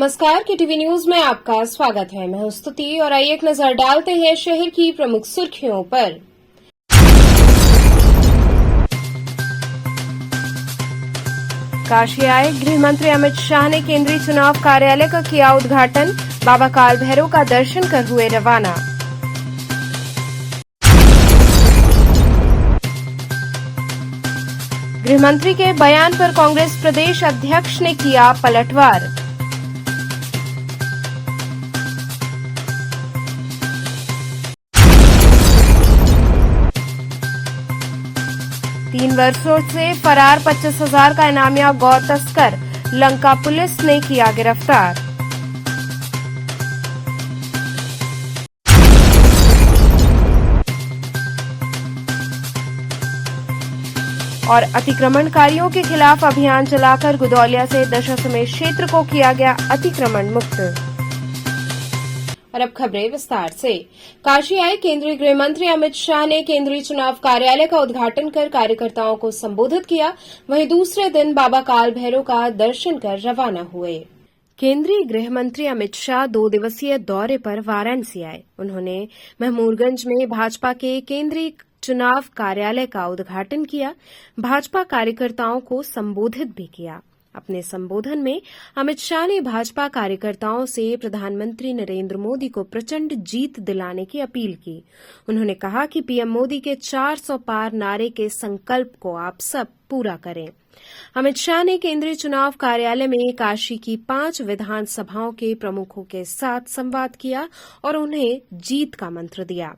नमस्कार, KTV news में आपका स्वागत है। मैं हूं स्तुति और आइए एक नजर डालते हैं शहर की प्रमुख सुर्खियों पर। काशी आए गृह मंत्री अमित शाह ने केंद्रीय चुनाव कार्यालय का किया उद्घाटन। बाबा काल भैरव का दर्शन कर हुए रवाना। गृह मंत्री के बयान पर कांग्रेस प्रदेश अध्यक्ष ने किया पलटवार। तीन वर्षों से फरार 25,000 का इनामिया गौ तस्कर लंका पुलिस ने किया गिरफ्तार। और अतिक्रमणकारियों के खिलाफ अभियान चलाकर गुदौलिया से दशाश्वमेध क्षेत्र को किया गया अतिक्रमण मुक्त। और अब खबरें विस्तार से। काशी आए केंद्रीय गृह मंत्री अमित शाह ने केंद्रीय चुनाव कार्यालय का उद्घाटन कर कार्यकर्ताओं को संबोधित किया। वहीं दूसरे दिन बाबा काल भैरव का दर्शन कर रवाना हुए। केंद्रीय गृह मंत्री अमित शाह 2 दिवसीय दौरे पर वाराणसी आए। उन्होंने महमूदगंज में भाजपा के केंद्रीय चुनाव कार्यालय का उद्घाटन किया। भाजपा कार्यकर्ताओं को संबोधित भी किया। अपने संबोधन में अमित शाह ने भाजपा कार्यकर्ताओं से प्रधानमंत्री नरेंद्र मोदी को प्रचंड जीत दिलाने की अपील की। उन्होंने कहा कि पीएम मोदी के 400 पार नारे के संकल्प को आप सब पूरा करें। अमित शाह ने केंद्रीय चुनाव कार्यालय में काशी की 5 विधानसभाओं के प्रमुखों के साथ संवाद किया और उन्हें जीत का मंत्र दिया।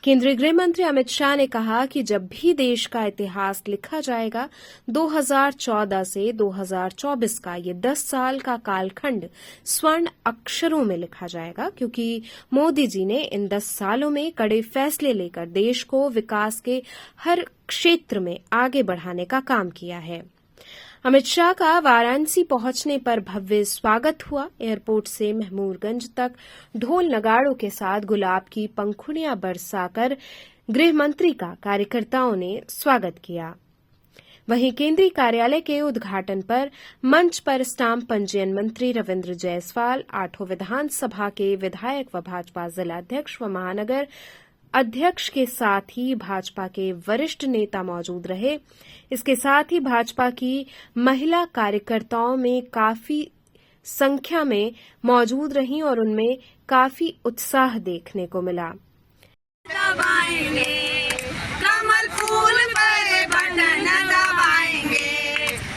केंद्रीय गृह मंत्री अमित शाह ने कहा कि जब भी देश का इतिहास लिखा जाएगा, 2014 से 2024 का ये 10 साल का कालखंड स्वर्ण अक्षरों में लिखा जाएगा, क्योंकि मोदी जी ने इन 10 सालों में कड़े फैसले लेकर देश को विकास के हर क्षेत्र में आगे बढ़ाने का काम किया है। अमित शाह का वाराणसी पहुंचने पर भव्य स्वागत हुआ। एयरपोर्ट से महमूदगंज तक ढोल नगाड़ों के साथ गुलाब की पंखुड़ियां बरसाकर गृह मंत्री का कार्यकर्ताओं ने स्वागत किया। वहीं केंद्रीय कार्यालय के उद्घाटन पर मंच पर स्टाम्प पंजीयन मंत्री रविंद्र जायसवाल, 8 विधानसभा के विधायक व भाजपा जिलाध्यक्ष व महानगर अध्यक्ष के साथ ही भाजपा के वरिष्ठ नेता मौजूद रहे। इसके साथ ही भाजपा की महिला कार्यकर्ताओं में काफी संख्या में मौजूद रहीं और उनमें काफी उत्साह देखने को मिला। दबाएंगे कमल फूल पे बटन दबाएंगे,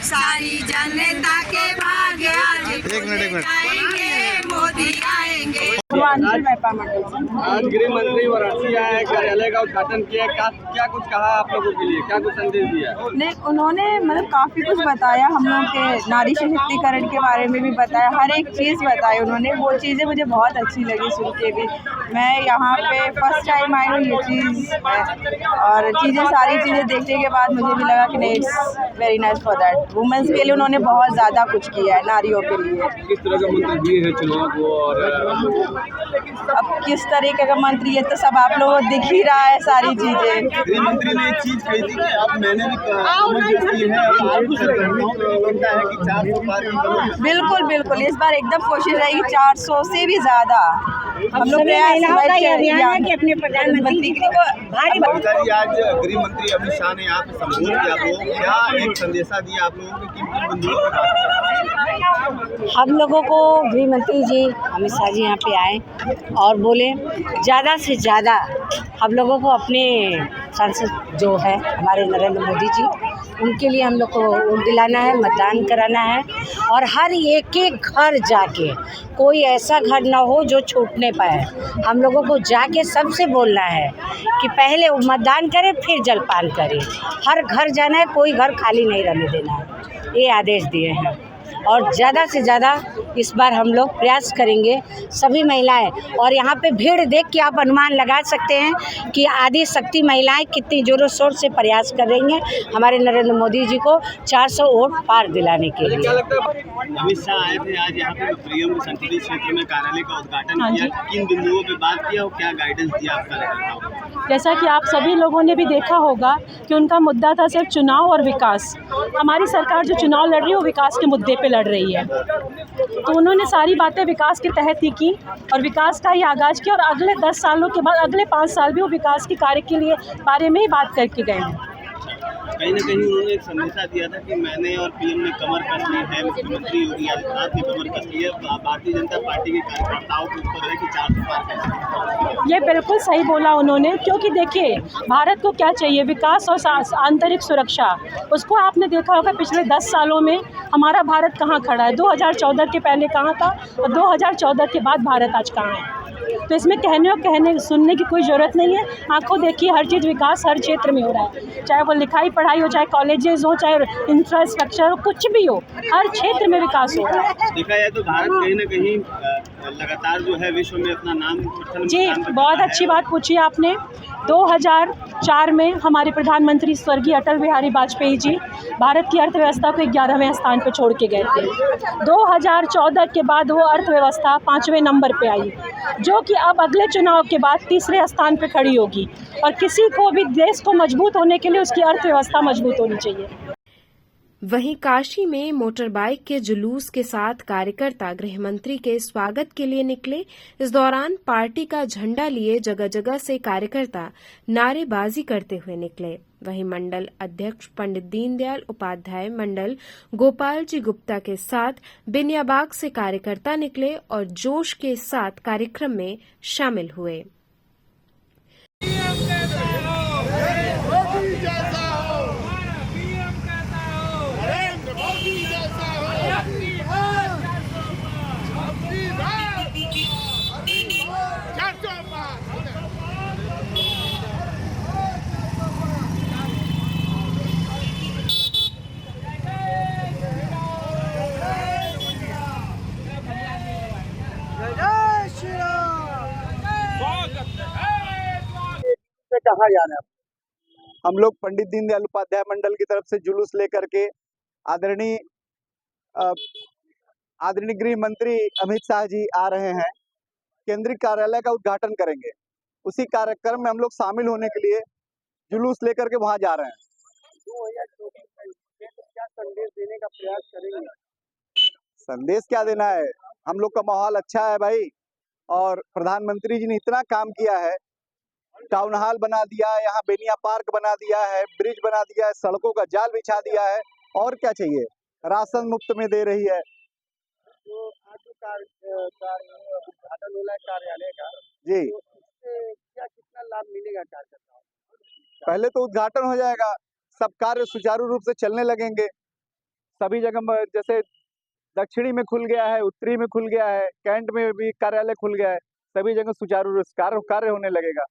सारी जनता के भाग्य आएंगे, मोदी आएंगे। आज गृह मंत्री वाराणसी आए, कार्यालय का उद्घाटन किया। क्या कुछ कहा आप लोगों के लिए, क्या कुछ संदेश दिया? नहीं, उन्होंने मतलब काफ़ी कुछ बताया, हम लोग के नारी सशक्तिकरण के बारे में भी बताया, हर एक चीज़ बताई उन्होंने। वो चीज़ें मुझे बहुत अच्छी लगी सुन के भी। मैं यहाँ पे फर्स्ट टाइम आई हूँ, ये चीज़ और सारी चीज़ें देखने के बाद मुझे भी लगा कि नहीं, it's very nice for that. Women's के लिए उन्होंने बहुत ज़्यादा कुछ किया है, नारियों के लिए। किस तरह का मंत्र दिए है चुनाव को, और अब किस तरीके का मंत्री है तो सब आप लोगों को दिख ही रहा है सारी चीजें। गृह मंत्री ने एक चीज कही थी कि अब मैंने भी की है, कि 400 पार। बिल्कुल बिल्कुल, इस बार एकदम कोशिश रहेगी 400 से भी ज्यादा हम लोग अपने प्रधानमंत्री को भारी। आज गृह मंत्री अमित शाह ने यहाँ पे संबोधित किया, तो क्या एक संदेशा दिया आप लोगों को? हम लोगों को गृह मंत्री जी अमित शाह जी यहाँ पे आए और बोले ज़्यादा से ज़्यादा हम लोगों को अपने सांसद जो है हमारे नरेंद्र मोदी जी, उनके लिए हम लोग को वोट दिलाना है, मतदान कराना है और हर एक घर जाके कोई ऐसा घर ना हो जो छूटने पाए। हम लोगों को जाके सबसे बोलना है कि पहले मतदान करें फिर जलपान करें। हर घर जाना है, कोई घर खाली नहीं रहने देना है, ये आदेश दिए हैं। और ज़्यादा से ज़्यादा इस बार हम लोग प्रयास करेंगे, सभी महिलाएं। और यहाँ पे भीड़ देख के आप अनुमान लगा सकते हैं कि आदि शक्ति महिलाएं कितनी जोरों शोर से प्रयास कर रही हैं हमारे नरेंद्र मोदी जी को 400 वोट पार दिलाने के लिए। क्या लगता है अमित शाह आए थे आज यहाँ पे प्रियम संसदीय क्षेत्र में कार्यालय का उद्घाटन किया, किन बिंदुओं पे बात किया और क्या गाइडेंस दिया आप कार्यकर्ताओं को? जैसा कि आप सभी लोगों ने भी देखा होगा कि उनका मुद्दा था सिर्फ चुनाव और विकास। हमारी सरकार जो चुनाव लड़ रही है वो विकास के मुद्दे पे लड़ रही है। तो उन्होंने सारी बातें विकास के तहत ही की और विकास का ही आगाज़ किया, और अगले 10 सालों के बाद अगले 5 साल भी वो विकास के कार्य के लिए बारे में ही बात करके गए हैं। कहीं ना कहीं उन्होंने एक संदेशा दिया था कि मैंने और पीएम ने कमर कस ली है, मुख्यमंत्री योगी आदित्यनाथ ने कमर कस ली है, भारतीय जनता पार्टी के कार्यकर्ताओं के ऊपर है कि 400 पार कैसे। ये बिल्कुल सही बोला उन्होंने, क्योंकि देखिए भारत को क्या चाहिए, विकास और आंतरिक सुरक्षा। उसको आपने देखा होगा पिछले 10 सालों में हमारा भारत कहाँ खड़ा है, 2014 के पहले कहाँ था और 2014 के बाद भारत आज कहाँ है। तो इसमें कहने सुनने की कोई ज़रूरत नहीं है। आंखों देखिए हर चीज़ विकास हर क्षेत्र में हो रहा है, चाहे वो लिखाई पढ़ाई हो, चाहे कॉलेजेस हो, चाहे इंफ्रास्ट्रक्चर हो, कुछ भी हो, हर क्षेत्र में विकास हो रहा है। देखा जाए तो भारत कहीं ना कहीं लगातार जो है विश्व में अपना नाम प्रथम जी, स्थान पर बहुत रखा अच्छी है। बात पूछी आपने। 2004 में हमारे प्रधानमंत्री स्वर्गीय अटल बिहारी वाजपेयी जी भारत की अर्थव्यवस्था को 11वें स्थान पर छोड़ के गए थे। 2014 के बाद वो अर्थव्यवस्था 5वें नंबर पे आई, जो कि अब अगले चुनाव के बाद 3रे स्थान पे खड़ी होगी। और किसी को भी देश को मजबूत होने के लिए उसकी अर्थव्यवस्था मजबूत होनी चाहिए। वहीं काशी में मोटर बाइक के जुलूस के साथ कार्यकर्ता गृह मंत्री के स्वागत के लिए निकले। इस दौरान पार्टी का झंडा लिए जगह जगह से कार्यकर्ता नारेबाजी करते हुए निकले। वहीं मंडल अध्यक्ष पंडित दीनदयाल उपाध्याय मंडल गोपाल जी गुप्ता के साथ बिनियाबाग से कार्यकर्ता निकले और जोश के साथ कार्यक्रम में शामिल हुए। कहाँ जा रहे हैं हम लोग पंडित दीनदयाल उपाध्याय मंडल की तरफ से जुलूस लेकर के आदरणीय गृह मंत्री अमित शाह जी आ रहे हैं। केंद्रीय कार्यालय का उद्घाटन करेंगे। उसी कार्यक्रम में हम लोग शामिल होने के लिए जुलूस लेकर के वहां जा रहे हैं। क्या संदेश देने का प्रयास करेंगे? संदेश क्या देना है, हम लोग का माहौल अच्छा है भाई, और प्रधानमंत्री जी ने इतना काम किया है, टाउन हॉल बना दिया है, यहाँ बेनिया पार्क बना दिया है, ब्रिज बना दिया है, सड़कों का जाल बिछा दिया है, और क्या चाहिए, राशन मुफ्त में दे रही है। तो आज उद्घाटन हो रहा है कार्यालय का जी, तो इससे क्या कितना लाभ मिलेगा कार्यकर्ताओं को? पहले तो उद्घाटन हो जाएगा, सब कार्य सुचारू रूप से चलने लगेंगे। सभी जगह जैसे दक्षिणी में खुल गया है, उत्तरी में खुल गया है, कैंट में भी कार्यालय खुल गया है, सभी जगह सुचारू रूप से कार्य होने लगेगा।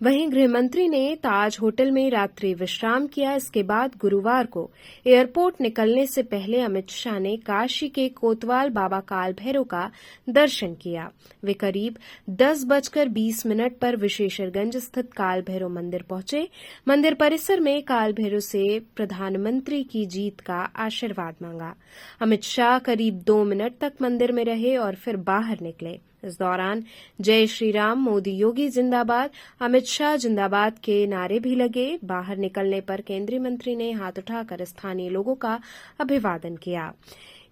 वहीं गृहमंत्री ने ताज होटल में रात्रि विश्राम किया। इसके बाद गुरुवार को एयरपोर्ट निकलने से पहले अमित शाह ने काशी के कोतवाल बाबा काल भैरव का दर्शन किया। वे करीब 10:20 पर विशेषरगंज स्थित काल भैरव मंदिर पहुंचे। मंदिर परिसर में काल भैरव से प्रधानमंत्री की जीत का आशीर्वाद मांगा। अमित शाह करीब 2 मिनट तक मंदिर में रहे और फिर बाहर निकले। इस दौरान जय श्री राम, मोदी योगी जिंदाबाद, अमित शाह जिंदाबाद के नारे भी लगे। बाहर निकलने पर केंद्रीय मंत्री ने हाथ उठाकर स्थानीय लोगों का अभिवादन किया।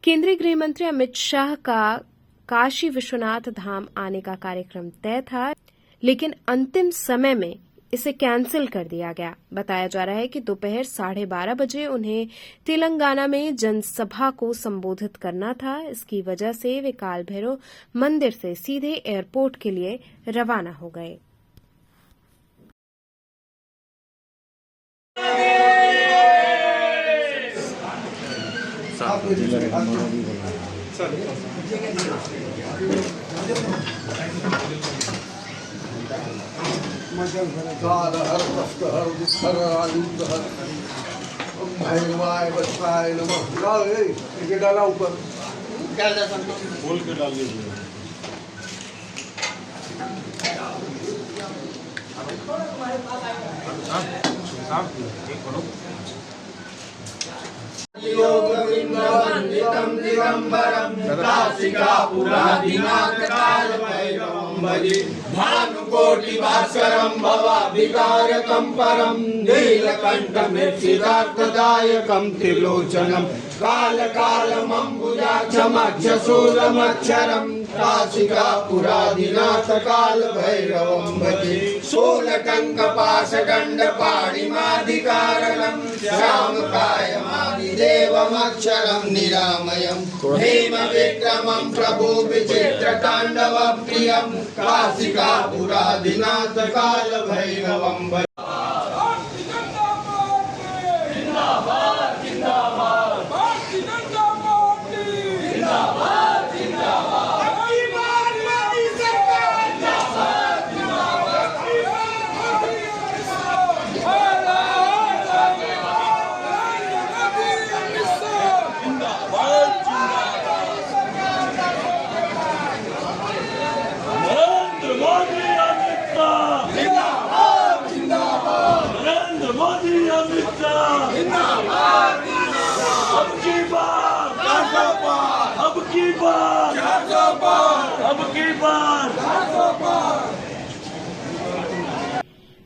केंद्रीय गृह मंत्री अमित शाह का काशी विश्वनाथ धाम आने का कार्यक्रम तय था, लेकिन अंतिम समय में इसे कैंसिल कर दिया गया। बताया जा रहा है कि दोपहर 12:30 बजे उन्हें तेलंगाना में जनसभा को संबोधित करना था। इसकी वजह से वे काल भैरव मंदिर से सीधे एयरपोर्ट के लिए रवाना हो गए। काल हर कष्ट हर दुख हर आयुध हर भैरवाय बचवाय नमः। डाल ये डाला ऊपर खोल के डाल दीजिए। योगवृन्दवन्दितं दिगम्बरं काशिकापुरादिनाथ कालभैरवं भजे भानुकोटिभास्करं भवाभिकारकं परं नीलकण्ठमृत्सिदार्थदायकं त्रिलोचनं कालकालमम्बुजाक्षमक्षशूलमक्षरं काशिकापुरादिनाथ कालभैरवं भजे शूलटङ्कपाशदण्डपाणिमादिकारणं श्यामकायमादिदेवमक्षरं निरामयं भीमविक्रमं प्रभु विचित्रताण्डवप्रियं काशिकापुरादिनाथ कालभैरवं भजे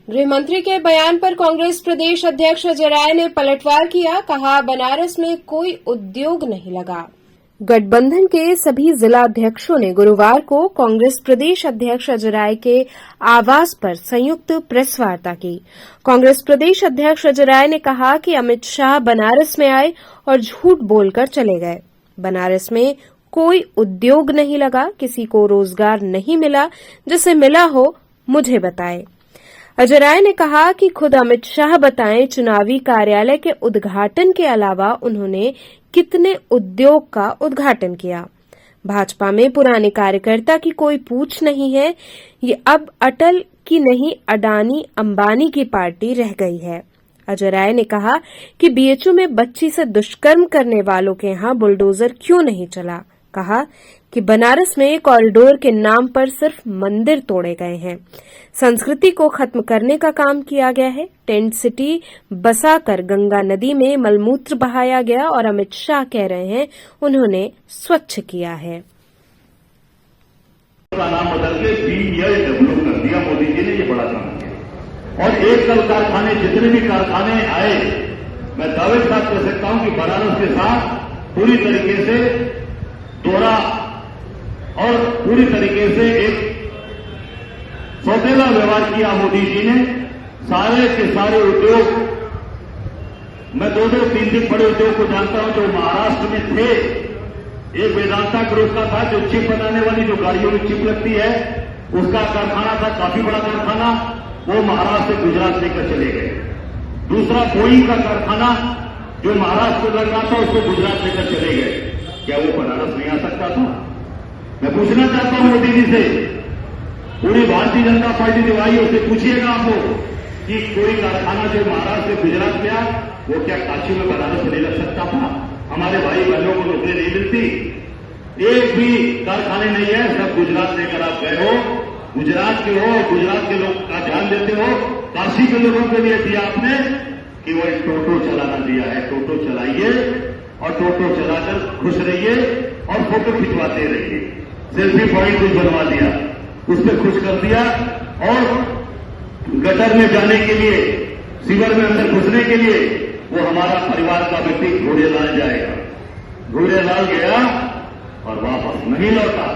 गृह मंत्री के बयान पर कांग्रेस प्रदेश अध्यक्ष अजय राय ने पलटवार किया। कहा, बनारस में कोई उद्योग नहीं लगा। गठबंधन के सभी जिला अध्यक्षों ने गुरुवार को कांग्रेस प्रदेश अध्यक्ष अजय राय के आवास पर संयुक्त प्रेस वार्ता की। कांग्रेस प्रदेश अध्यक्ष अजय राय ने कहा कि अमित शाह बनारस में आए और झूठ बोलकर चले गए। बनारस में कोई उद्योग नहीं लगा, किसी को रोजगार नहीं मिला, जिसे मिला हो मुझे बताए। अजय राय ने कहा कि खुद अमित शाह बताएं चुनावी कार्यालय के उद्घाटन के अलावा उन्होंने कितने उद्योग का उद्घाटन किया। भाजपा में पुराने कार्यकर्ता की कोई पूछ नहीं है, ये अब अटल की नहीं अडानी अंबानी की पार्टी रह गई है। अजय राय ने कहा कि बीएचयू में बच्ची से दुष्कर्म करने वालों के यहां बुलडोजर क्यों नहीं चला। कहा कि बनारस में कॉरिडोर के नाम पर सिर्फ मंदिर तोड़े गए हैं। संस्कृति को खत्म करने का काम किया गया है। टेंट सिटी बसाकर गंगा नदी में मलमूत्र बहाया गया और अमित शाह कह रहे हैं उन्होंने स्वच्छ किया है। का नाम बदल के BLW कर दिया मोदी जी ने, ये बड़ा काम किया। और एक कल कारखाने जितने भी कारखाने आए, मैं दावे के साथ कह सकता हूं कि बनारस के साथ पूरी तरीके से दोहरा और पूरी तरीके से एक सौतेला व्यवहार किया मोदी जी ने। सारे के सारे उद्योग, मैं 2-3 बड़े उद्योग को जानता हूं जो महाराष्ट्र में थे। एक वेदांता ग्रुप का था जो चिप बनाने वाली जो गाड़ियों में चिप लगती है उसका कारखाना था, काफी बड़ा कारखाना, वो महाराष्ट्र से गुजरात लेकर चले गए। दूसरा बोइंग का कारखाना जो महाराष्ट्र में लग रहा था उसको गुजरात लेकर चले गए। क्या वो बनारस नहीं आ सकता था? मैं पूछना चाहता हूं मोदी जी से, पूरी भारतीय जनता पार्टी जो आई उससे पूछिएगा आपको कि कोई कारखाना जो महाराष्ट्र से गुजरात में आया वो क्या काशी में बनारस नहीं लग सकता था? हमारे भाई बहनों को नौकरी नहीं मिलती? एक भी कारखाने नहीं है, सब गुजरात लेकर आप गए हो। गुजरात के हो, गुजरात के लोग का ध्यान देते हो। काशी के लोगों के लिए दिया आपने केवल टोटो चलाना दिया है। टोटो चलाइए और टोटो चलाकर खुश रहिए और फोटो खिंचवाते रहिए। सेल्फी पॉइंट कुछ बनवा दिया, उस पर खुश कर दिया। और गटर में जाने के लिए, सीवर में अंदर घुसने के लिए वो हमारा परिवार का व्यक्ति घोड़ेलाल जाएगा। घोड़ेलाल गया और वापस नहीं लौटा,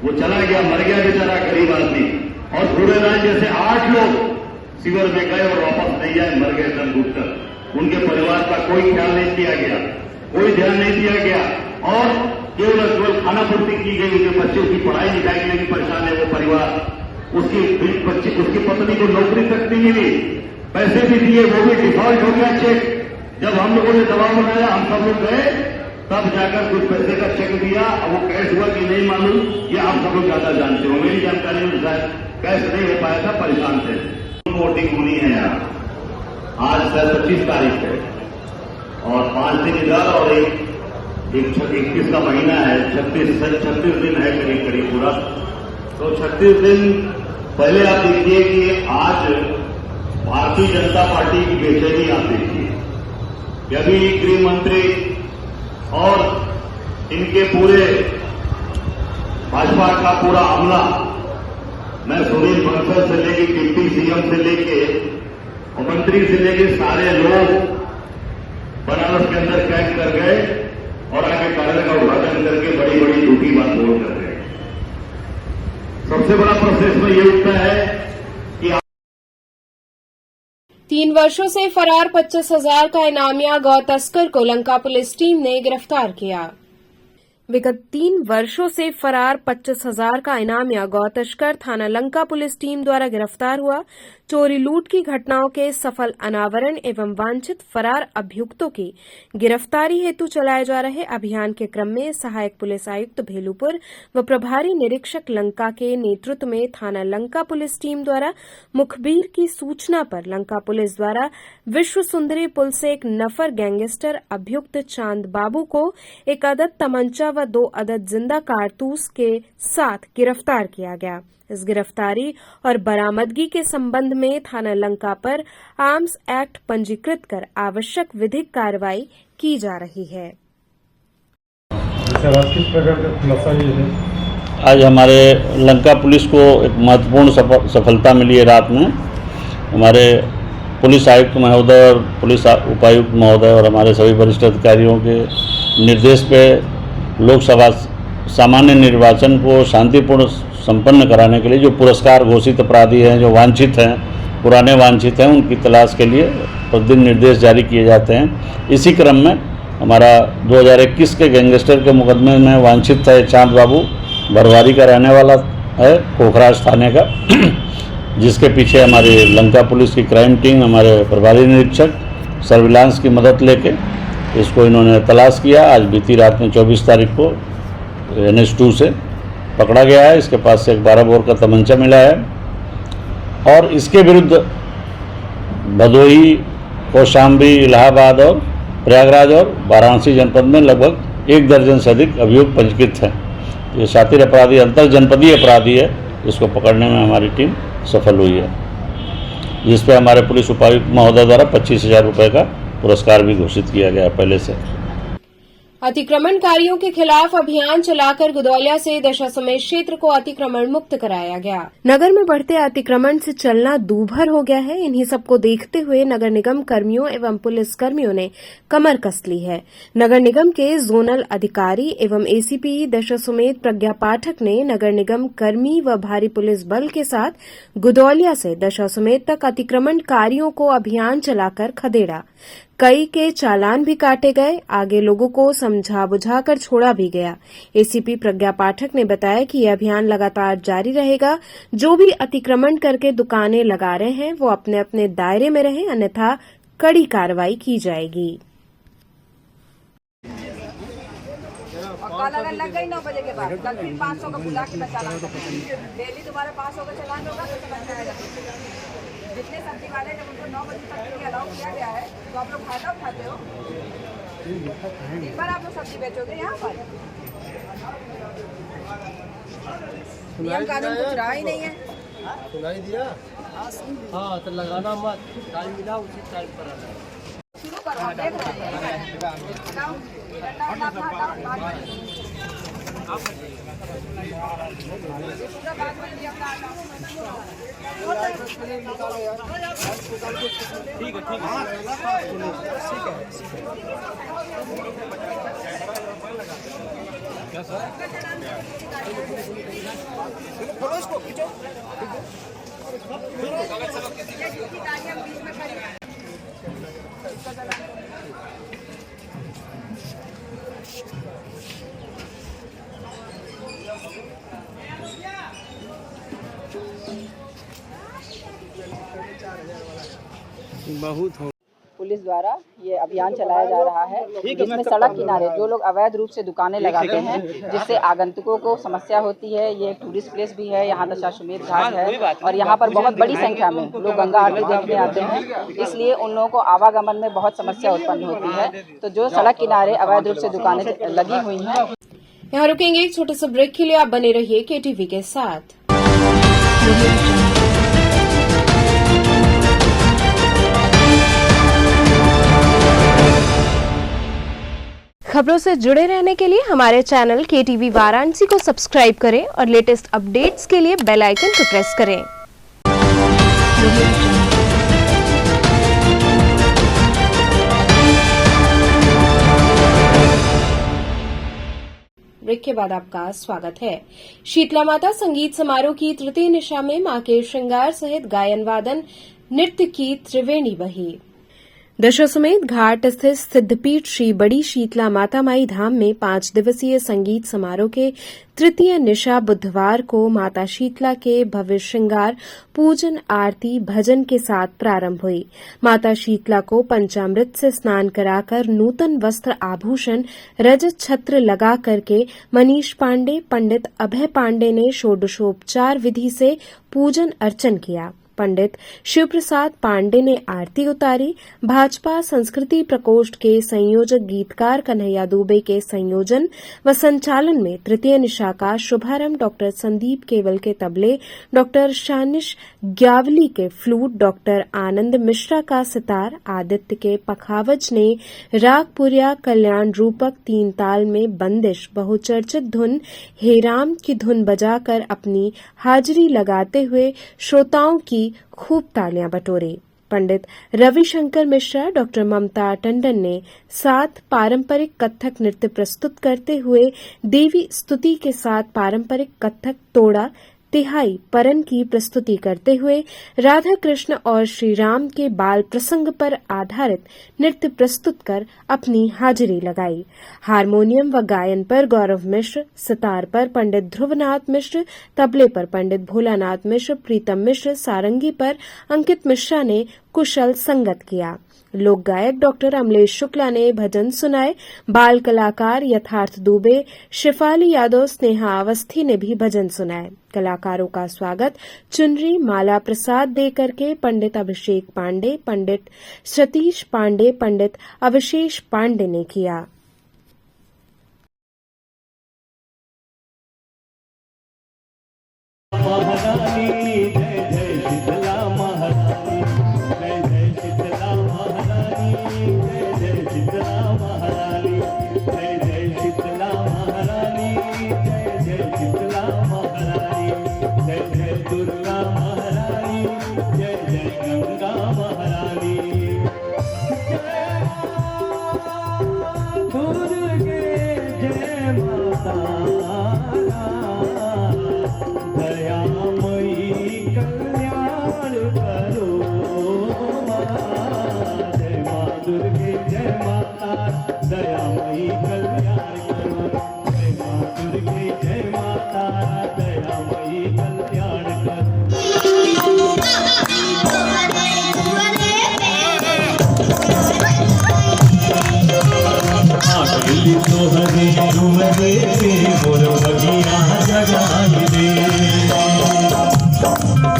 वो चला गया, मर गया बेचारा गरीब आदमी। और घोड़ेलाल जैसे 8 लोग सीवर में गए और वापस नहीं आए, मर गए दम घुटकर। उनके परिवार का कोई ख्याल नहीं किया गया, कोई ध्यान नहीं दिया गया और केवल खाना पूर्ति की गई। उनके बच्चों की पढ़ाई लिखाई के लिए परेशान है वो परिवार। उसकी पत्नी को नौकरी तक नहीं मिली, पैसे भी दिए, वो भी डिफॉल्ट हो गया चेक। जब हम लोगों ने दबाव बनाया, हम सब लोग गए, तब जाकर कुछ पैसे का चेक दिया। अब वो कैश हुआ कि नहीं मालूम, ये आप सब लोग ज्यादा जानते हो। मेरी जानकारी में शायद कैश नहीं हो पाया था, परेशान थे। वोटिंग होनी है यहाँ, आज 25 तारीख है और 5 दिन इधर और 21 का महीना है। 36 दिन है करीब करीब पूरा। तो 36 दिन पहले आप देखिए कि आज भारतीय जनता पार्टी की बेचैनी आप देखिए। कि अभी गृह मंत्री और इनके पूरे भाजपा का पूरा अमला, मैं सुनील बंसल से लेके डिप्टी सीएम से लेके और मंत्री से लेके सारे लोग बनारस के अंदर कैंप कर गए और आगे कार्यालय का उद्घाटन करके बड़ी बड़ी झूठी बात बोल कर गए। सबसे बड़ा प्रश्न इसमें ये उठता है कि 3 वर्षों से फरार 25,000 का इनामिया गौ तस्कर को लंका पुलिस टीम ने गिरफ्तार किया। विगत 3 वर्षों से फरार 25,000 का इनामिया गौ तस्कर थाना लंका पुलिस टीम द्वारा गिरफ्तार हुआ। चोरी लूट की घटनाओं के सफल अनावरण एवं वांछित फरार अभियुक्तों की गिरफ्तारी हेतु चलाए जा रहे अभियान के क्रम में सहायक पुलिस आयुक्त भेलूपुर व प्रभारी निरीक्षक लंका के नेतृत्व में थाना लंका पुलिस टीम द्वारा मुखबिर की सूचना पर लंका पुलिस द्वारा विश्व सुंदरी पुल से एक नफर गैंगस्टर अभियुक्त चांद बाबू को एक अदद तमंचा व 2 अदद जिंदा कारतूस के साथ गिरफ्तार किया गया। इस गिरफ्तारी और बरामदगी के संबंध में थाना लंका पर आर्म्स एक्ट पंजीकृत कर आवश्यक विधिक कार्रवाई की जा रही है। सर, आज किस प्रकार का खुलासा ये है? आज हमारे लंका पुलिस को एक महत्वपूर्ण सफलता मिली है। रात में हमारे पुलिस आयुक्त महोदय और पुलिस उपायुक्त महोदय और हमारे सभी वरिष्ठ अधिकारियों के निर्देश पे लोकसभा सामान्य निर्वाचन को शांतिपूर्ण संपन्न कराने के लिए जो पुरस्कार घोषित अपराधी हैं, जो वांछित हैं, पुराने वांछित हैं, उनकी तलाश के लिए प्रतिदिन निर्देश जारी किए जाते हैं। इसी क्रम में हमारा 2021 के गैंगस्टर के मुकदमे में वांछित है चांद बाबू, बरवारी का रहने वाला है, कोखराज थाने का, जिसके पीछे हमारी लंका पुलिस की क्राइम टीम, हमारे प्रभारी निरीक्षक सर्विलांस की मदद लेके इसको इन्होंने तलाश किया। आज बीती रात में 24 तारीख को NH2 से पकड़ा गया है। इसके पास से एक 12 बोर का तमंचा मिला है और इसके विरुद्ध भदोही, कौशाम्बी, इलाहाबाद और प्रयागराज और वाराणसी जनपद में लगभग 1 दर्जन से अधिक अभियोग पंजीकृत हैं। ये शातिर अपराधी, अंतर जनपदीय अपराधी है। इसको पकड़ने में हमारी टीम सफल हुई है, जिस पे हमारे पुलिस उपायुक्त महोदय द्वारा 25,000 रुपये का पुरस्कार भी घोषित किया गया पहले से। अतिक्रमणकारियों के खिलाफ अभियान चलाकर गुदौलिया से दशाश्वमेध क्षेत्र को अतिक्रमण मुक्त कराया गया। नगर में बढ़ते अतिक्रमण से चलना दूभर हो गया है। इन्हीं सबको देखते हुए नगर निगम कर्मियों एवं पुलिस कर्मियों ने कमर कस ली है। नगर निगम के जोनल अधिकारी एवं ACP दशाश्वमेध प्रज्ञा पाठक ने नगर निगम कर्मी व भारी पुलिस बल के साथ गुदौलिया से दशाश्वमेध तक अतिक्रमणकारियों को अभियान चलाकर खदेड़ा। कई के चालान भी काटे गए। आगे लोगों को समझा बुझाकर छोड़ा भी गया। ACP प्रज्ञा पाठक ने बताया कि यह अभियान लगातार जारी रहेगा। जो भी अतिक्रमण करके दुकानें लगा रहे हैं वो अपने अपने दायरे में रहें, अन्यथा कड़ी कार्रवाई की जाएगी। कल अगर लग गई 9 बजे के बाद, कल फिर 500 का बुला के मैं चालान करूंगी। डेली तुम्हारा 500 का चालान होगा तो समझ में आएगा। जितने सब्जी वाले जब उनको 9 बजे तक के लिए अलाउ किया गया है तो आप लोग फायदा उठाते हो। एक बार आप लोग सब्जी बेचोगे यहाँ पर, नियम कानून कुछ रहा ही नहीं है। सुनाई दिया? हाँ, तो लगाना मत, टाइम मिला उसी टाइम पर आना। शुरू करो, आप देख रहे हैं। बहुत हो। पुलिस द्वारा ये अभियान चलाया जा रहा है, जिसमें सड़क किनारे जो लोग अवैध रूप से दुकानें लगाते हैं, जिससे आगंतुकों को समस्या होती है। ये एक टूरिस्ट प्लेस भी है, यहाँ दशाश्वमेध घाट है और यहाँ पर बहुत बड़ी संख्या में लोग गंगा आरती देखने आते हैं, इसलिए उन लोगों को आवागमन में बहुत समस्या उत्पन्न होती है। तो जो सड़क किनारे अवैध रूप से दुकानें लगी हुई हैं, यहाँ रुकेंगे एक छोटे से ब्रेक के लिए। आप बने रहिए KTV के साथ। खबरों से जुड़े रहने के लिए हमारे चैनल KTV वाराणसी को सब्सक्राइब करें और लेटेस्ट अपडेट्स के लिए बेल आइकन को प्रेस करें। ब्रेक के बाद आपका स्वागत है। शीतला माता संगीत समारोह की तृतीय निशा में मां के श्रृंगार सहित गायन वादन नृत्य की त्रिवेणी बही। दशाश्वमेध घाट स्थित सिद्धपीठ श्री बड़ी शीतला माता माई धाम में 5 दिवसीय संगीत समारोह के तृतीय निशा बुधवार को माता शीतला के भव्य श्रृंगार पूजन आरती भजन के साथ प्रारंभ हुई। माता शीतला को पंचामृत से स्नान कराकर नूतन वस्त्र आभूषण रजत छत्र लगा करके मनीष पांडे पंडित अभय पांडे ने षोडशोपचार विधि से पूजन अर्चन किया। पंडित शिवप्रसाद पांडे ने आरती उतारी। भाजपा संस्कृति प्रकोष्ठ के संयोजक गीतकार कन्हैया दुबे के संयोजन व संचालन में तृतीय निशा का शुभारंभ डॉक्टर संदीप केवल के तबले, डॉक्टर शानिश ग्यावली के फ्लूट, डॉक्टर आनंद मिश्रा का सितार, आदित्य के पखावज ने रागपुरिया कल्याण रूपक 3 ताल में बंदिश बहुचर्चित धुन हेराम की धुन बजाकर अपनी हाजिरी लगाते हुए श्रोताओं की खूब तालियां बटोरी। पंडित रविशंकर मिश्रा, डॉक्टर ममता टंडन ने 7 पारंपरिक कथक नृत्य प्रस्तुत करते हुए देवी स्तुति के साथ पारंपरिक कथक तोड़ा तिहाई परन की प्रस्तुति करते हुए राधा कृष्ण और श्री राम के बाल प्रसंग पर आधारित नृत्य प्रस्तुत कर अपनी हाजिरी लगाई। हारमोनियम व गायन पर गौरव मिश्र, सितार पर पंडित ध्रुवनाथ मिश्र, तबले पर पंडित भोलानाथ मिश्र, प्रीतम मिश्र, सारंगी पर अंकित मिश्रा ने कुशल संगत किया। लोक गायक डॉक्टर अमलेश शुक्ला ने भजन सुनाए। बाल कलाकार यथार्थ दुबे, शिफाली यादव, स्नेहा अवस्थी ने भी भजन सुनाए। कलाकारों का स्वागत चुनरी माला प्रसाद देकर के पंडित अभिषेक पांडे, पंडित सतीश पांडे, पंडित अवशेष पांडे ने किया।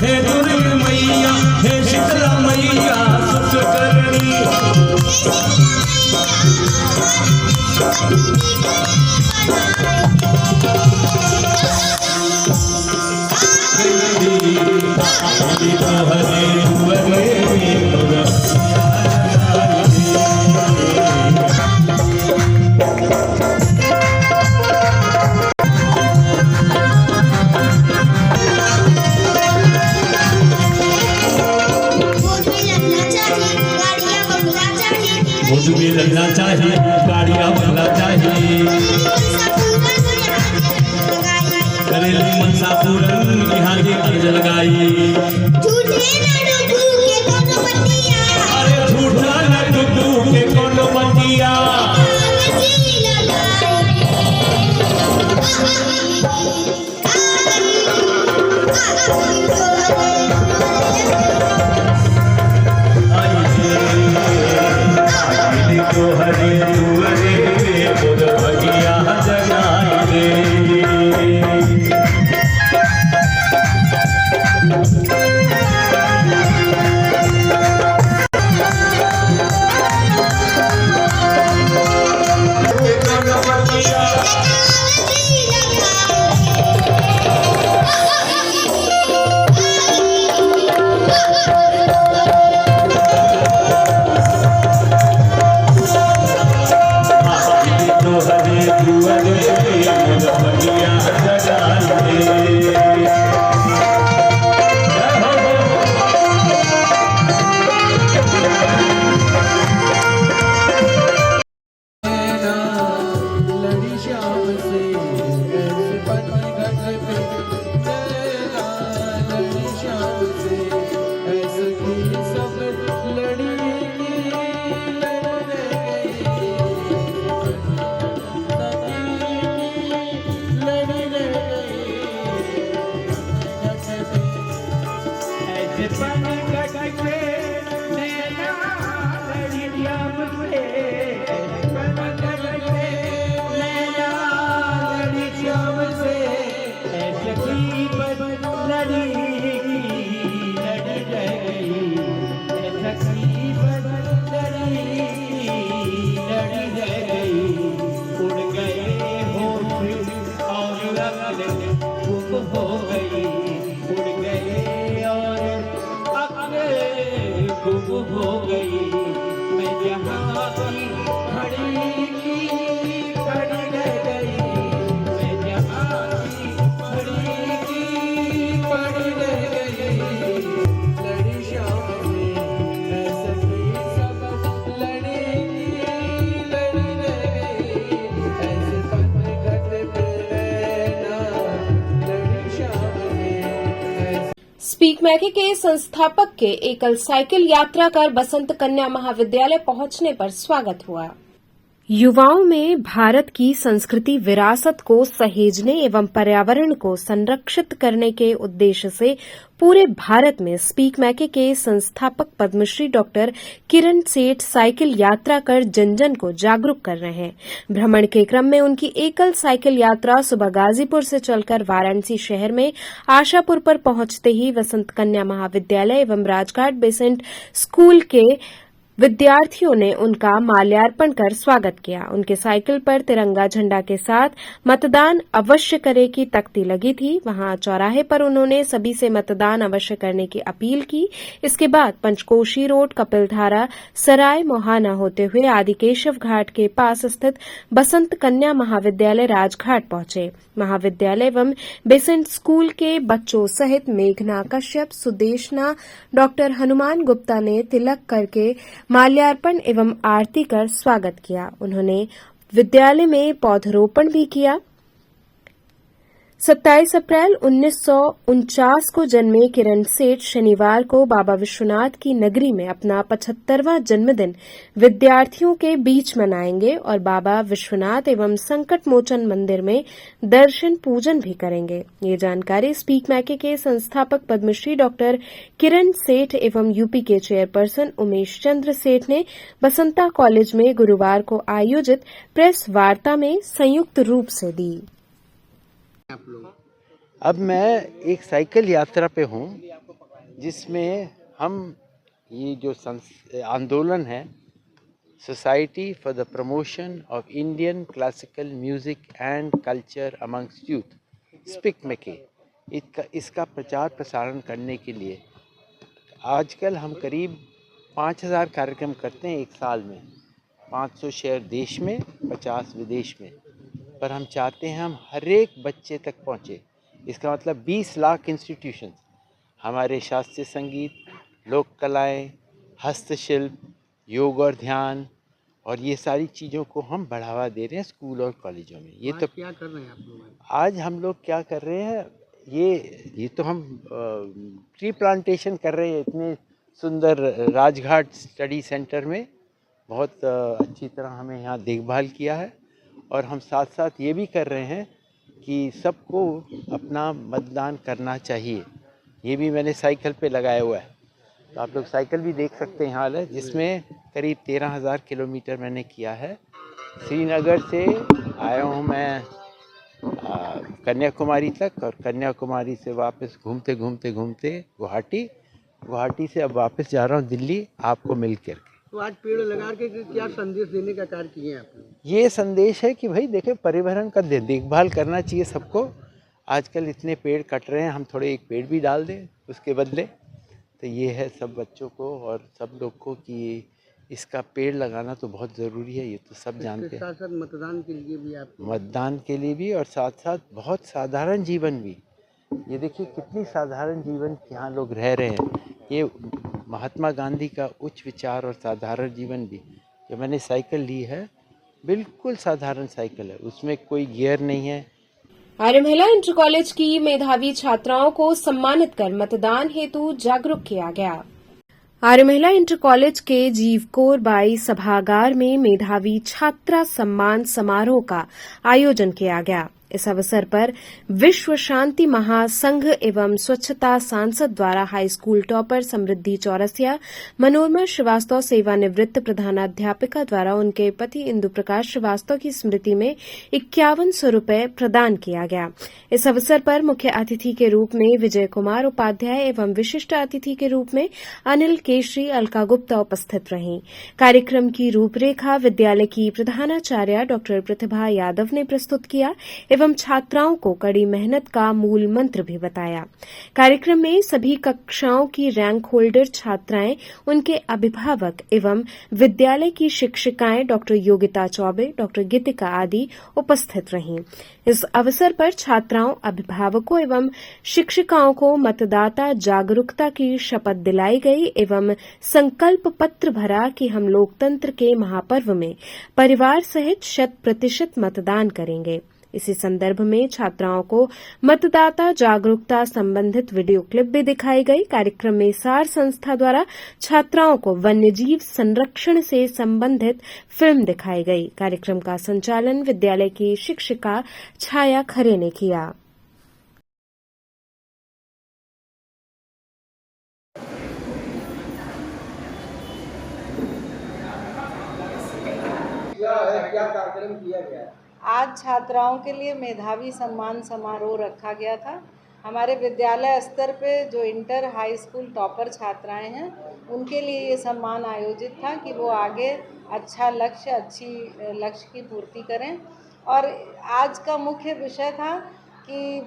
हे दुर्गा मैया, हे शीतला मैया सुख करनी। मुझ में लगना चाहिए, गाड़ियाँ बनना चाहिए, करेली मनसा पूरन यहाँ की अर्ज लगाई। अरे झूठा न डुडू के कोनो बतिया, हरे तुअरे खुद भगिया जगाई दे। पर लड़ी लड़ी रह गई, सखी पर लड़ी लड़ी रह गई। उड़ गए होठ और अक्ल गुम हो गई, उड़ गए और अक्ल गुम हो गई। मैं जहाँ की खड़ी खड़ी रह गई, मैं जहाँ की खड़ी खड़ी रह गई। लड़ी शाम में ऐसा कोई सबक लड़ी लड़ी रह गई, ऐसे पथ घट पे रहना लड़ी शाम में। स्पीक मैके के संस्थापक के एकल साइकिल यात्रा कर बसंत कन्या महाविद्यालय पहुंचने पर स्वागत हुआ। युवाओं में भारत की संस्कृति विरासत को सहेजने एवं पर्यावरण को संरक्षित करने के उद्देश्य से पूरे भारत में स्पीक मैके के संस्थापक पद्मश्री डॉक्टर किरण सेठ साइकिल यात्रा कर जन जन को जागरूक कर रहे हैं। भ्रमण के क्रम में उनकी एकल साइकिल यात्रा सुबह गाजीपुर से चलकर वाराणसी शहर में आशापुर पर पहुंचते ही बसंत कन्या महाविद्यालय एवं राजघाट बेसेंट स्कूल के विद्यार्थियों ने उनका माल्यार्पण कर स्वागत किया। उनके साइकिल पर तिरंगा झंडा के साथ मतदान अवश्य करें की तख्ती लगी थी। वहां चौराहे पर उन्होंने सभी से मतदान अवश्य करने की अपील की। इसके बाद पंचकोशी रोड, कपिलधारा, सराय मोहाना होते हुए आदिकेशव घाट के पास स्थित बसंत कन्या महाविद्यालय राजघाट पहुंचे। महाविद्यालय एवं बेसेंट स्कूल के बच्चों सहित मेघना कश्यप, सुदेशना, डॉक्टर हनुमान गुप्ता ने तिलक करके माल्यार्पण एवं आरती कर स्वागत किया। उन्होंने विद्यालय में पौधरोपण भी किया। 27 अप्रैल 1949 को जन्मे किरण सेठ शनिवार को बाबा विश्वनाथ की नगरी में अपना 75वां जन्मदिन विद्यार्थियों के बीच मनाएंगे और बाबा विश्वनाथ एवं संकट मोचन मंदिर में दर्शन पूजन भी करेंगे। ये जानकारी स्पीक मैके के संस्थापक पद्मश्री डॉक्टर किरण सेठ एवं यूपी के चेयरपर्सन उमेश चंद्र सेठ ने बसंता कॉलेज में गुरुवार को आयोजित प्रेस वार्ता में संयुक्त रूप से दी। अब मैं एक साइकिल यात्रा पे हूँ जिसमें हम ये जो आंदोलन है society for the promotion of Indian classical music and culture amongst youth speak मैके इसका प्रचार प्रसारण करने के लिए आजकल हम करीब 5000 कार्यक्रम करते हैं एक साल में। 500 शहर देश में, 50 विदेश में, पर हम चाहते हैं हम हर एक बच्चे तक पहुँचे। इसका मतलब 20 लाख इंस्टीट्यूशंस, हमारे शास्त्रीय संगीत, लोक कलाएँ, हस्तशिल्प, योग और ध्यान और ये सारी चीज़ों को हम बढ़ावा दे रहे हैं स्कूल और कॉलेजों में। ये तो क्या कर रहे हैं आप लोग? आज हम लोग क्या कर रहे हैं, ये तो हम ट्री प्लांटेशन कर रहे हैं इतने सुंदर राजघाट स्टडी सेंटर में। बहुत अच्छी तरह हमें यहाँ देखभाल किया है और हम साथ साथ ये भी कर रहे हैं कि सबको अपना मतदान करना चाहिए। ये भी मैंने साइकिल पे लगाया हुआ है, तो आप लोग साइकिल भी देख सकते हैं हाल है, जिसमें करीब 13,000 किलोमीटर मैंने किया है। श्रीनगर से आया हूँ मैं कन्याकुमारी तक और कन्याकुमारी से वापस घूमते घूमते घूमते गुवाहाटी से अब वापस जा रहा हूँ दिल्ली आपको मिल कर। तो आज पेड़ लगा के क्या संदेश देने का कार्य किए हैं आप लोग? ये संदेश है कि भाई देखें पर्यावरण का देखभाल करना चाहिए सबको। आजकल इतने पेड़ कट रहे हैं, हम थोड़े एक पेड़ भी डाल दें उसके बदले। तो ये है सब बच्चों को और सब लोग को कि इसका पेड़ लगाना तो बहुत ज़रूरी है, ये तो सब जानते हैं। साथ साथ मतदान के लिए भी मतदान के लिए भी और साथ साथ बहुत साधारण जीवन भी। ये देखिए कितनी साधारण जीवन यहाँ लोग रह रहे हैं। ये महात्मा गांधी का उच्च विचार और साधारण जीवन भी। जो मैंने साइकिल ली है बिल्कुल साधारण साइकिल है, उसमें कोई गियर नहीं है। आर्य महिला इंटर कॉलेज की मेधावी छात्राओं को सम्मानित कर मतदान हेतु जागरूक किया गया। आर्य महिला इंटर कॉलेज के जीव कौर बाई सभागार में मेधावी छात्रा सम्मान समारोह का आयोजन किया गया। इस अवसर पर विश्व शांति महासंघ एवं स्वच्छता सांसद द्वारा हाई स्कूल टॉपर समृद्धि चौरसिया, मनोरमा श्रीवास्तव सेवानिवृत्त प्रधानाध्यापिका द्वारा उनके पति इंदु प्रकाश श्रीवास्तव की स्मृति में 5100 रुपये प्रदान किया गया। इस अवसर पर मुख्य अतिथि के रूप में विजय कुमार उपाध्याय एवं विशिष्ट अतिथि के रूप में अनिल केशरी, अलका गुप्ता उपस्थित रहीं। कार्यक्रम की रूपरेखा विद्यालय की प्रधानाचार्य डॉ प्रतिभा यादव ने प्रस्तुत किया एवं छात्राओं को कड़ी मेहनत का मूल मंत्र भी बताया। कार्यक्रम में सभी कक्षाओं की रैंक होल्डर छात्राएं, उनके अभिभावक एवं विद्यालय की शिक्षिकाएं डॉ योगिता चौबे, डॉ गीतिका आदि उपस्थित रहीं। इस अवसर पर छात्राओं, अभिभावकों एवं शिक्षिकाओं को मतदाता जागरूकता की शपथ दिलाई गई एवं संकल्प पत्र भरा कि हम लोकतंत्र के महापर्व में परिवार सहित 100% मतदान करेंगे। इसी संदर्भ में छात्राओं को मतदाता जागरूकता संबंधित वीडियो क्लिप भी दिखाई गई। कार्यक्रम में सार संस्था द्वारा छात्राओं को वन्यजीव संरक्षण से संबंधित फिल्म दिखाई गई। कार्यक्रम का संचालन विद्यालय की शिक्षिका छाया खरे ने किया। क्या कार्यक्रम किया गया? आज छात्राओं के लिए मेधावी सम्मान समारोह रखा गया था। हमारे विद्यालय स्तर पे जो इंटर हाई स्कूल टॉपर छात्राएं हैं उनके लिए ये सम्मान आयोजित था कि वो आगे अच्छा अच्छी लक्ष्य की पूर्ति करें। और आज का मुख्य विषय था कि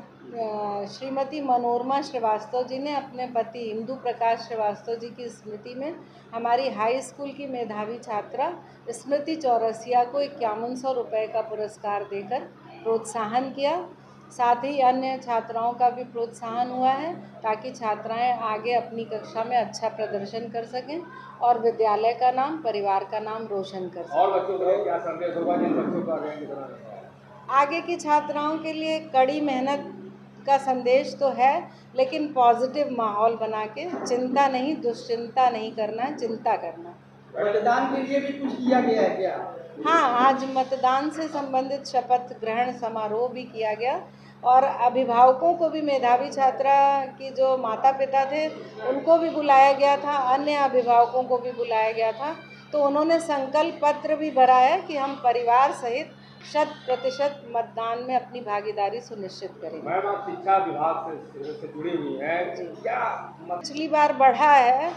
श्रीमती मनोरमा श्रीवास्तव जी ने अपने पति इंदु प्रकाश श्रीवास्तव जी की स्मृति में हमारी हाई स्कूल की मेधावी छात्रा स्मृति चौरसिया को 5100 रुपये का पुरस्कार देकर प्रोत्साहन किया। साथ ही अन्य छात्राओं का भी प्रोत्साहन हुआ है ताकि छात्राएं आगे अपनी कक्षा में अच्छा प्रदर्शन कर सकें और विद्यालय का नाम, परिवार का नाम रोशन कर सकें। और बच्चों को क्या संदेश होगा जिन बच्चों को आगे की छात्राओं के लिए कड़ी मेहनत का संदेश तो है, लेकिन पॉजिटिव माहौल बना के चिंता नहीं, दुश्चिंता नहीं करना, चिंता करना। मतदान के लिए भी कुछ किया गया है क्या? हाँ, आज मतदान से संबंधित शपथ ग्रहण समारोह भी किया गया और अभिभावकों को भी, मेधावी छात्रा की जो माता पिता थे उनको भी बुलाया गया था, अन्य अभिभावकों को भी बुलाया गया था। तो उन्होंने संकल्प पत्र भी भरा है कि हम परिवार सहित 100% मतदान में अपनी भागीदारी सुनिश्चित करेंगे। मैम, आप शिक्षा विभाग से जुड़ी हुई हैं, क्या पिछली बार बढ़ा है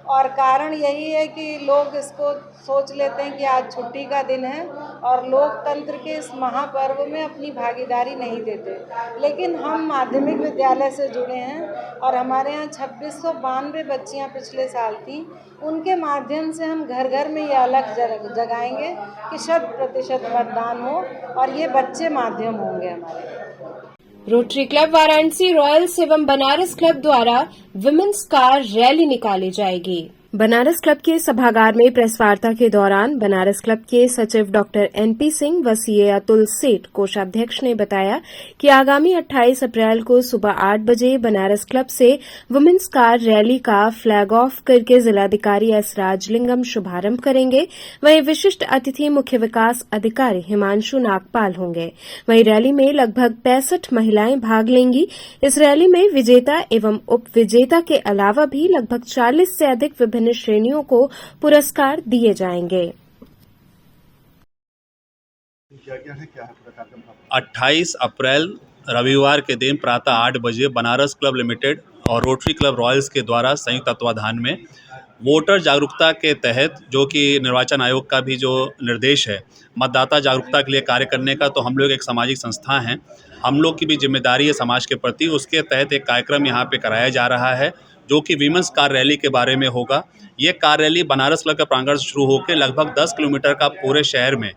और कारण यही है कि लोग इसको सोच लेते हैं कि आज छुट्टी का दिन है और लोकतंत्र के इस महापर्व में अपनी भागीदारी नहीं देते। लेकिन हम माध्यमिक विद्यालय से जुड़े हैं और हमारे यहाँ 2692 बच्चियाँ पिछले साल थी। उनके माध्यम से हम घर घर में ये अलग जगाएंगे कि 100% मतदान हो और ये बच्चे माध्यम होंगे हमारे। रोटरी क्लब वाराणसी रॉयल्स एवं बनारस क्लब द्वारा विमेंस कार रैली निकाली जाएगी। बनारस क्लब के सभागार में प्रेस वार्ता के दौरान बनारस क्लब के सचिव डॉक्टर एनपी सिंह व सीए अतुल सेठ कोषाध्यक्ष ने बताया कि आगामी 28 अप्रैल को सुबह 8 बजे बनारस क्लब से वुमेन्स कार रैली का फ्लैग ऑफ करके जिलाधिकारी एस राजलिंगम शुभारंभ करेंगे। वहीं विशिष्ट अतिथि मुख्य विकास अधिकारी हिमांशु नागपाल होंगे। वहीं रैली में लगभग 65 महिलाएं भाग लेंगी। इस रैली में विजेता एवं उप विजेता के अलावा भी लगभग 40 से अधिक विभिन्न श्रेणियों को पुरस्कार दिए जाएंगे। 28 अप्रैल रविवार के दिन प्रातः 8 बजे बनारस क्लब लिमिटेड और रोटरी क्लब रॉयल्स के द्वारा संयुक्त तत्वाधान में वोटर जागरूकता के तहत, जो कि निर्वाचन आयोग का भी जो निर्देश है मतदाता जागरूकता के लिए कार्य करने का, तो हम लोग एक सामाजिक संस्था हैं, हम लोग की भी जिम्मेदारी है समाज के प्रति। उसके तहत एक कार्यक्रम यहाँ पे कराया जा रहा है जो कि वीमेंस कार रैली के बारे में होगा। ये कार रैली बनारस क्लब के प्रांगण से शुरू होकर लगभग 10 किलोमीटर का पूरे शहर में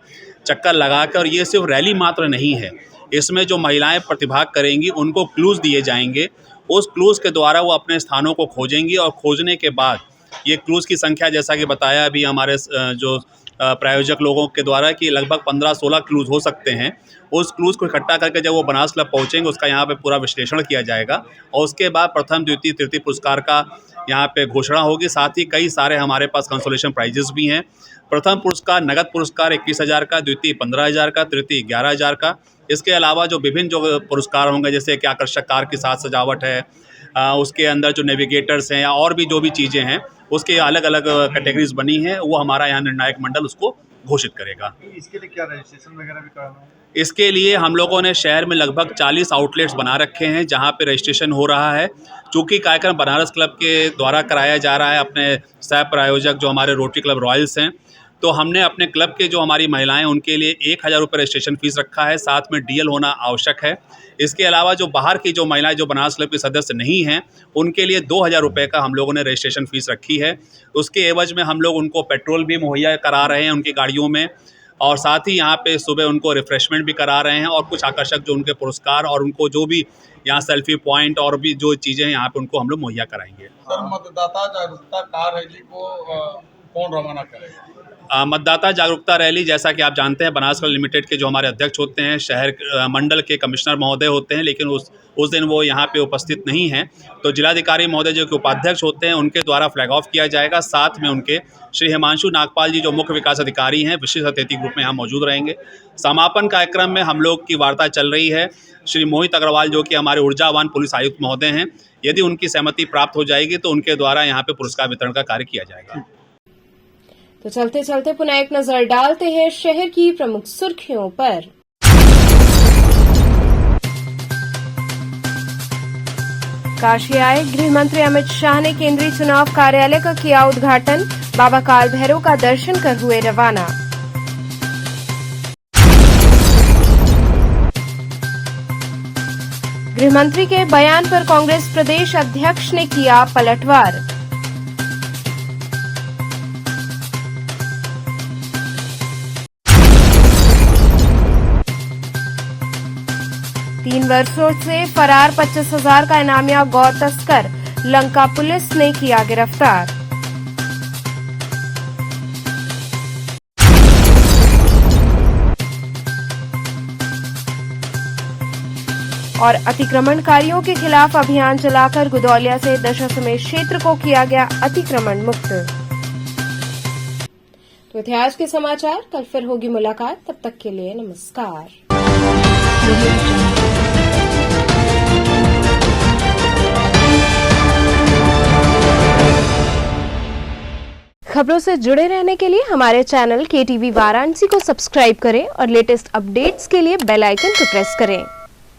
चक्कर लगा कर, और ये सिर्फ रैली मात्र नहीं है, इसमें जो महिलाएं प्रतिभाग करेंगी उनको क्लूज़ दिए जाएंगे। उस क्लूज़ के द्वारा वो अपने स्थानों को खोजेंगी और खोजने के बाद ये क्लूज़ की संख्या, जैसा कि बताया अभी हमारे जो प्रायोजक लोगों के द्वारा, कि लगभग 15-16 क्लूज़ हो सकते हैं। उस क्लूज़ को इकट्ठा करके जब वो बनारस क्लब पहुँचेंगे उसका यहाँ पे पूरा विश्लेषण किया जाएगा और उसके बाद प्रथम, द्वितीय, तृतीय पुरस्कार का यहाँ पे घोषणा होगी। साथ ही कई सारे हमारे पास कंसोलेशन प्राइजेस भी हैं। प्रथम पुरस्कार नगद पुरस्कार 21,000 का, द्वितीय 15,000 का, तृतीय 11,000 का इसके अलावा जो विभिन्न जो पुरस्कार होंगे, जैसे कि आकर्षक कार की साज सजावट है, उसके अंदर जो नेविगेटर्स हैं या और भी जो भी चीज़ें हैं, उसके अलग अलग कैटेगरीज बनी हैं, वो हमारा यहाँ निर्णायक मंडल उसको घोषित करेगा। इसके लिए क्या रजिस्ट्रेशन वगैरह भी कराना है? इसके लिए हम लोगों ने शहर में लगभग 40 आउटलेट्स बना रखे हैं जहां पे रजिस्ट्रेशन हो रहा है। चूँकि कार्यक्रम बनारस क्लब के द्वारा कराया जा रहा है, अपने सह प्रायोजक जो हमारे रोटरी क्लब रॉयल्स हैं, तो हमने अपने क्लब के जो हमारी महिलाएं उनके लिए 1000 रुपये रजिस्ट्रेशन फ़ीस रखा है, साथ में डीएल होना आवश्यक है। इसके अलावा जो बाहर की जो महिलाएं जो बनारस क्लब के सदस्य नहीं हैं, उनके लिए 2000 रुपये का हम लोगों ने रजिस्ट्रेशन फ़ीस रखी है। उसके एवज में हम लोग उनको पेट्रोल भी मुहैया करा रहे हैं उनकी गाड़ियों में, और साथ ही यहाँ पे सुबह उनको रिफ़्रेशमेंट भी करा रहे हैं, और कुछ आकर्षक जो उनके पुरस्कार और उनको जो भी यहाँ सेल्फी पॉइंट और भी जो चीज़ें हैं यहाँ पे उनको हम लोग मुहैया कराएंगे। सर, मतदाता जागरूकता कार रैली को कौन रवाना करेगा? मतदाता जागरूकता रैली, जैसा कि आप जानते हैं, बनारस क्लब लिमिटेड के जो हमारे अध्यक्ष होते हैं, शहर मंडल के कमिश्नर महोदय होते हैं, लेकिन उस दिन वो यहाँ पे उपस्थित नहीं हैं, तो जिलाधिकारी महोदय जो कि उपाध्यक्ष होते हैं, उनके द्वारा फ्लैग ऑफ किया जाएगा। साथ में उनके श्री हिमांशु नागपाल जी जो मुख्य विकास अधिकारी हैं, विशिष्ट अतिथि ग्रुप में यहाँ मौजूद रहेंगे। समापन कार्यक्रम में हम लोग की वार्ता चल रही है। श्री मोहित अग्रवाल जो कि हमारे ऊर्जावान पुलिस आयुक्त महोदय हैं, यदि उनकी सहमति प्राप्त हो जाएगी तो उनके द्वारा यहाँ पे पुरस्कार वितरण का कार्य किया जाएगा। तो चलते चलते पुनः एक नजर डालते हैं शहर की प्रमुख सुर्खियों पर। काशी आए गृह मंत्री अमित शाह ने केंद्रीय चुनाव कार्यालय का किया उद्घाटन, बाबा काल भैरव का दर्शन कर हुए रवाना। गृह मंत्री के बयान पर कांग्रेस प्रदेश अध्यक्ष ने किया पलटवार। तीन वर्षों से फरार 25,000 का इनामिया गौ तस्कर लंका पुलिस ने किया गिरफ्तार। और अतिक्रमणकारियों के खिलाफ अभियान चलाकर गुदौलिया से दशा समेत क्षेत्र को किया गया अतिक्रमण मुक्त। तो थे आज के समाचार, कल फिर होगी मुलाकात, तब तक के लिए नमस्कार। खबरों से जुड़े रहने के लिए हमारे चैनल KTV वाराणसी को सब्सक्राइब करें और लेटेस्ट अपडेट्स के लिए बेल आइकन को प्रेस करें।